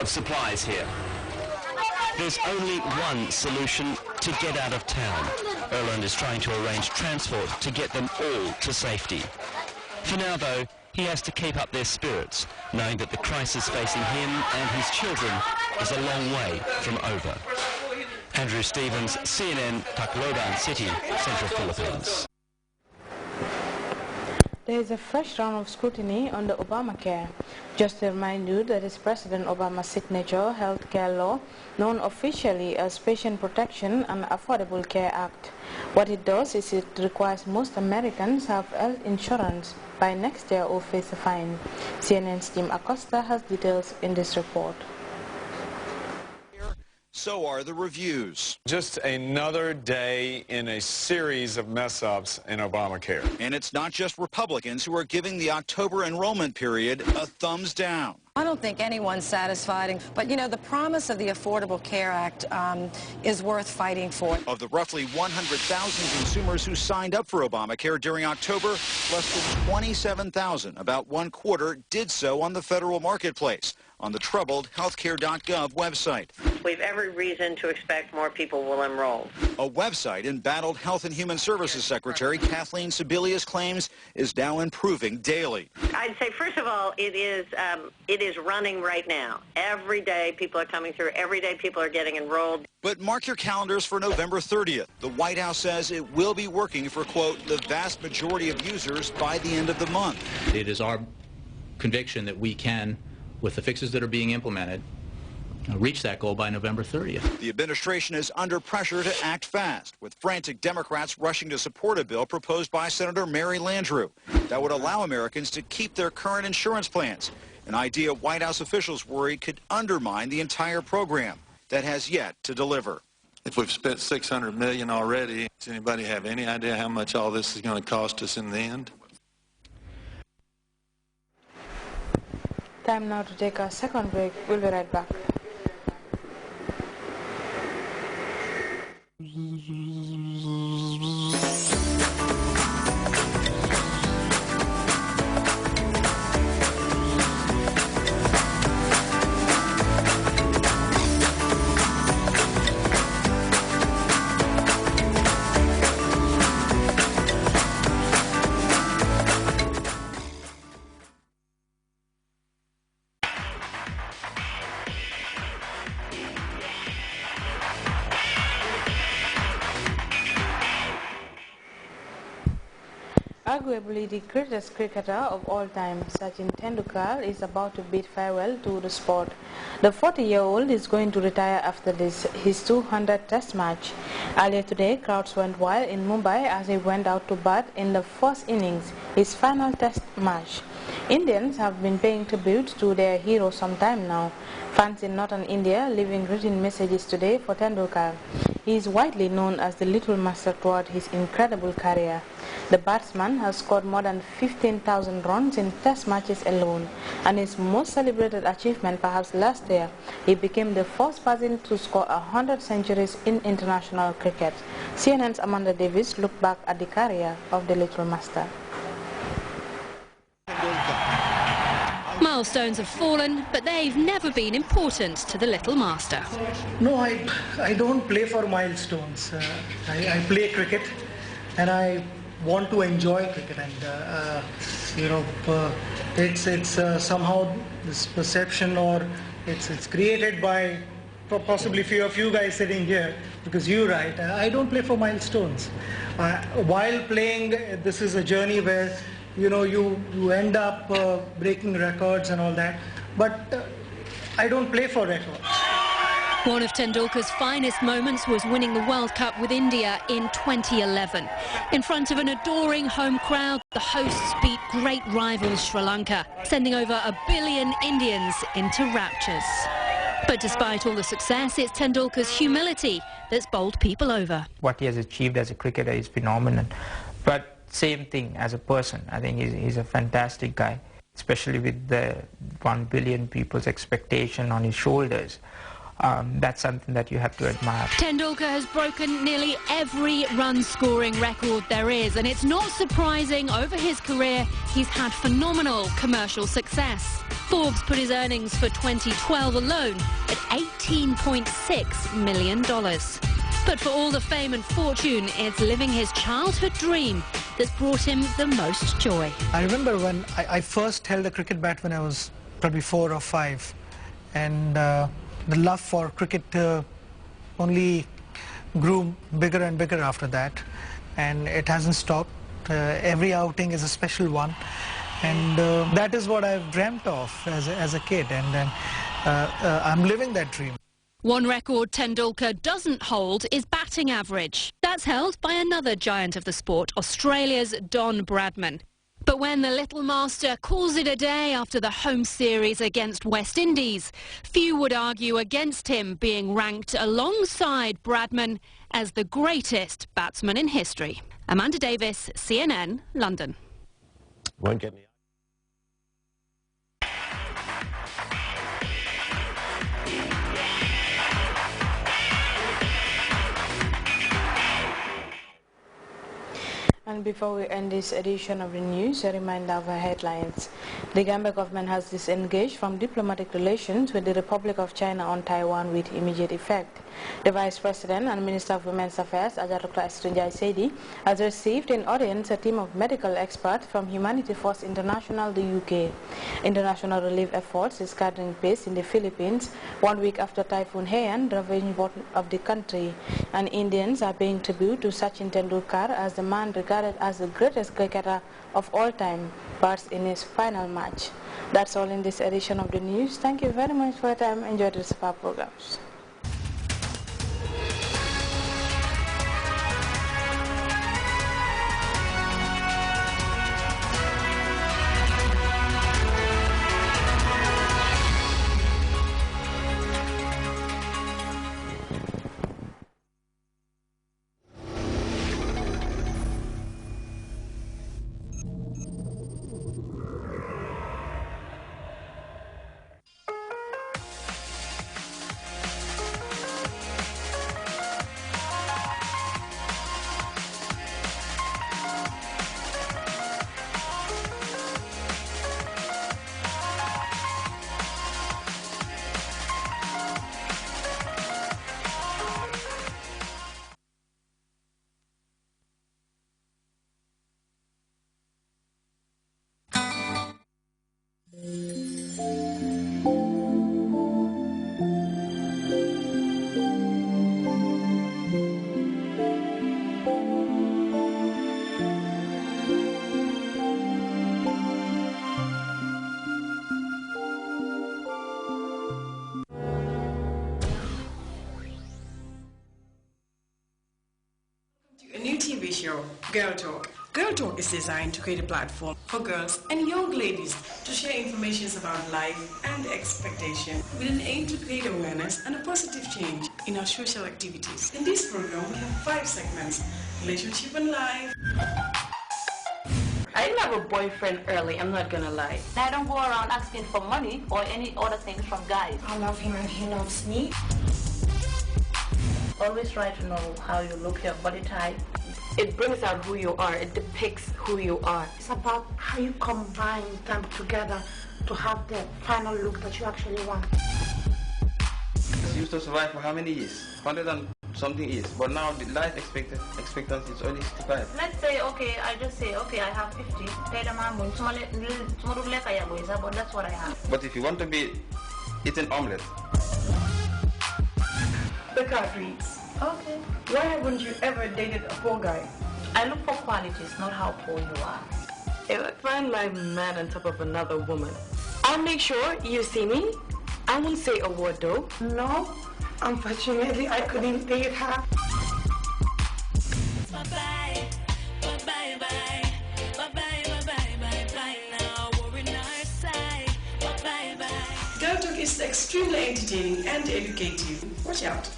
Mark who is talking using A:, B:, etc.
A: supplies here. There's only one solution: to get out of town. Erland is trying to arrange transport to get them all to safety. For now, though, he has to keep up their spirits, knowing that the crisis facing him and his children is a long way from over. Andrew Stevens, CNN, Tacloban City, Central Philippines.
B: There is a fresh round of scrutiny on the Obamacare. Just to remind you that it's President Obama's signature health care law, known officially as Patient Protection and Affordable Care Act. What it does is it requires most Americans have health insurance by next year or face a fine. CNN's Jim Acosta has details in this report.
C: So are the reviews.
D: Just another day in a series of mess-ups in Obamacare.
C: And it's not just Republicans who are giving the October enrollment period a thumbs down.
E: I don't think anyone's satisfied, but you know, the promise of the Affordable Care Act is worth fighting for.
C: Of the roughly 100,000 consumers who signed up for Obamacare during October, less than 27,000, about 1/4, did so on the federal marketplace, on the troubled healthcare.gov website.
F: We have every reason to expect more people will enroll.
C: A website embattled Health and Human Services Secretary Kathleen Sebelius claims is now improving daily.
F: I'd say, first of all, it is running right now. Every day people are coming through. Every day people are getting enrolled.
C: But mark your calendars for November 30th. The White House says it will be working for, quote, the vast majority of users by the end of the month.
G: It is our conviction that we can, with the fixes that are being implemented, reach that goal by November 30th.
C: The administration is under pressure to act fast, with frantic Democrats rushing to support a bill proposed by Senator Mary Landrieu that would allow Americans to keep their current insurance plans, an idea White House officials worry could undermine the entire program that has yet to deliver.
H: If we've spent $600 million already, does anybody have any idea how much all this is going to cost us in the end?
B: Time now to take our second break. We'll be right back. Arguably the greatest cricketer of all time, Sachin Tendulkar is about to bid farewell to the sport. The 40-year-old is going to retire after his 200th Test match. Earlier today, crowds went wild in Mumbai as he went out to bat in the first innings, his final Test match. Indians have been paying tribute to their hero some time now. Fans in northern India leaving written messages today for Tendulkar. He is widely known as the Little Master throughout his incredible career. The batsman has scored more than 15,000 runs in Test matches alone, and his most celebrated achievement perhaps last year, he became the first person to score 100 centuries in international cricket. CNN's Amanda Davis looked back at the career of the Little Master.
I: Milestones have fallen, but they've never been important to the Little Master.
J: No, I don't play for milestones. I play cricket, and I want to enjoy cricket, and it's somehow this perception, or it's created by possibly a few guys sitting here, because you're right, I don't play for milestones. While playing, this is a journey where you end up breaking records and all that, but I don't play for records.
I: One of Tendulkar's finest moments was winning the World Cup with India in 2011. In front of an adoring home crowd, the hosts beat great rivals Sri Lanka, sending over 1 billion Indians into raptures. But despite all the success, it's Tendulkar's humility that's bowled people over.
K: What he has achieved as a cricketer is phenomenal. But same thing as a person. I think he's a fantastic guy, especially with the 1 billion people's expectation on his shoulders. that's something that you have to admire.
I: Tendulkar has broken nearly every run-scoring record there is, and it's not surprising over his career he's had phenomenal commercial success. Forbes put his earnings for 2012 alone at $18.6 million. But for all the fame and fortune, it's living his childhood dream that's brought him the most joy.
J: I remember when I first held a cricket bat when I was probably 4 or 5, and the love for cricket only grew bigger and bigger after that, and it hasn't stopped. Every outing is a special one, and that is what I've dreamt of as a kid, and then I'm living that dream.
I: One record Tendulkar doesn't hold is batting average. That's held by another giant of the sport, Australia's Don Bradman. But when the little master calls it a day after the home series against West Indies, few would argue against him being ranked alongside Bradman as the greatest batsman in history. Amanda Davis, CNN, London.
L: Won't get me.
B: And before we end this edition of the news, a reminder of our headlines. The Gambia government has disengaged from diplomatic relations with the Republic of China on Taiwan with immediate effect. The Vice President and Minister of Women's Affairs, Dr. Estrinjai Sedi, has received in audience a team of medical experts from Humanity Force International, the UK. International relief efforts is gathering pace in the Philippines 1 week after Typhoon Haiyan ravaged part of the country. And Indians are paying tribute to Sachin Tendulkar as the man regarded as the greatest cricketer of all time, bats in his final match. That's all in this edition of the news. Thank you very much for your time. Enjoy the SPA programs.
M: A new TV show, Girl Talk. Girl Talk is designed to create a platform for girls and young ladies to share information about life and expectation with an aim to create awareness and a positive change in our social activities. In this program, we have 5 segments: relationship and life.
N: I didn't have a boyfriend early, I'm not gonna lie. I don't go around asking for money or any other things from guys.
O: I love him and he loves me.
N: Always try to know how you look, your body type. It brings out who you are, it depicts who you are.
O: It's about how you combine them together to have the final look that you actually want.
P: You used to survive for how many years? 100 and something years. But now the life expectancy is only 65.
N: Let's say, okay, I just say, okay, I have 50. But that's what I have.
P: But if you want to be eating omelette.
M: The card reads, okay, why haven't you ever dated a poor guy?
N: I look for qualities, not how poor you are.
Q: If I find my man on top of another woman, I'll make sure you see me. I won't say a word though.
O: No, unfortunately, I couldn't date her.
R: Bye-bye, bye-bye, bye-bye, bye-bye, bye-bye, bye-bye, now we're in our side. Bye-bye, bye.
M: Girl Talk is extremely entertaining and educative. Watch out.